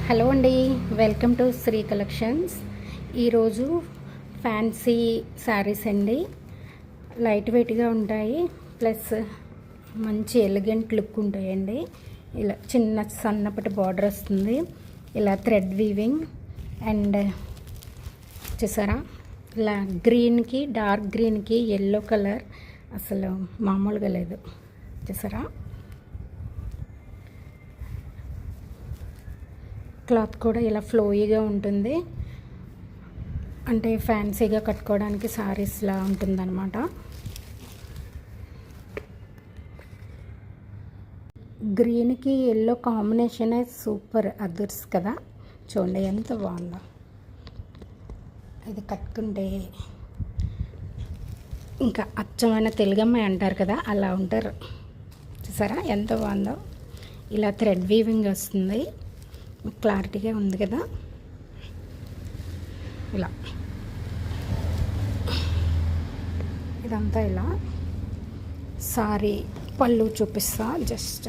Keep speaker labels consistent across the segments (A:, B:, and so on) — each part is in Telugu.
A: హలో అండి, వెల్కమ్ టు శ్రీ కలెక్షన్స్. ఈరోజు ఫ్యాన్సీ శారీస్ అండి. లైట్ వెయిట్గా ఉంటాయి, ప్లస్ మంచి ఎలిగెంట్ లుక్ ఉంటాయండి. ఇలా చిన్న సన్నపటి బార్డర్ వస్తుంది, ఇలా థ్రెడ్ వీవింగ్ అండ్ చూసారా ఇలా గ్రీన్కి డార్క్ గ్రీన్కి ఎల్లో కలర్ అసలు మామూలుగా లేదు. చూసారా క్లాత్ కూడా ఇలా ఫ్లోయీగా ఉంటుంది, అంటే ఫ్యాన్సీగా కట్టుకోవడానికి శారీస్లా ఉంటుందన్నమాట. గ్రీన్కి ఎల్లో కాంబినేషనే సూపర్ అదర్స్ కదా. చూడండి ఎంత బాగుందో. ఇది కట్టుకుంటే ఇంకా అచ్చమైన తెలుగమ్మాయి అంటారు కదా, అలా ఉంటారు. చూసారా ఎంత బాగుందో. ఇలా థ్రెడ్ వీవింగ్ వస్తుంది, క్లారిటీగా ఉంది కదా. ఇలా ఇదంతా ఇలా సారీ పళ్ళు చూపిస్తా. జస్ట్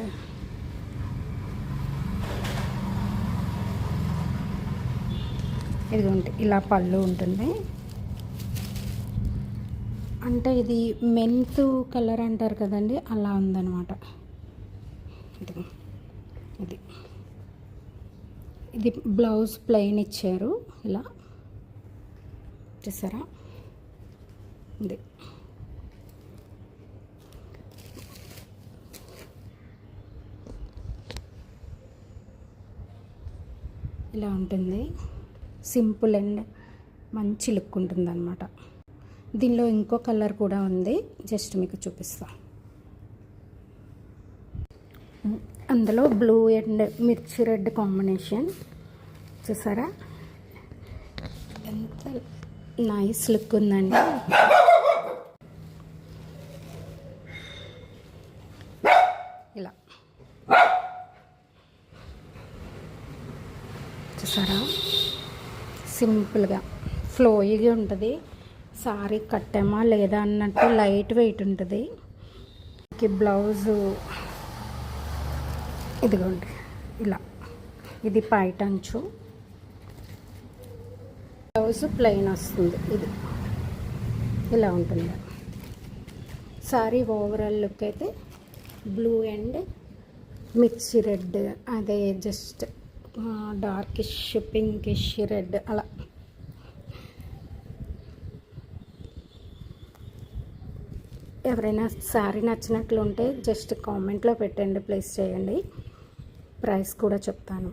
A: ఇదిగోండి, ఇలా పళ్ళు ఉంటుంది. అంటే ఇది మెంతు కలర్ అంటారు కదండి, అలా ఉందన్నమాట. ఇది ఇది బ్లౌజ్ ప్లెయిన్ ఇచ్చారు, ఇలా చూసారా. ఇది ఇలా ఉంటుంది, సింపుల్ అండ్ మంచి లుక్ ఉంటుంది అన్నమాట. దీనిలో ఇంకో కలర్ కూడా ఉంది, జస్ట్ మీకు చూపిస్తా. అందులో బ్లూ అండ్ మిర్చి రెడ్ కాంబినేషన్. చూసారా ఎంత నైస్ లుక్ ఉందండి. ఇలా చూసారా సింపుల్గా ఫ్లోయిగా ఉంటుంది. సారీ కట్టామా లేదా అన్నట్టు లైట్ వెయిట్ ఉంటుంది. బ్లౌజు ఇదిగోండి ఇలా, ఇది పైటంచు, బ్లౌజ్ ప్లెయిన్ వస్తుంది. ఇది ఇలా ఉంటుంది. సారీ ఓవరాల్ లుక్ అయితే బ్లూ అండ్ మిర్చి రెడ్, అదే జస్ట్ డార్కిష్ పింకిష్ రెడ్ అలా. ఎవరైనా శారీ నచ్చినట్లుంటే జస్ట్ కామెంట్లో పెట్టండి, ప్లేస్ చేయండి. ప్రైస్ కూడా చెప్తాను.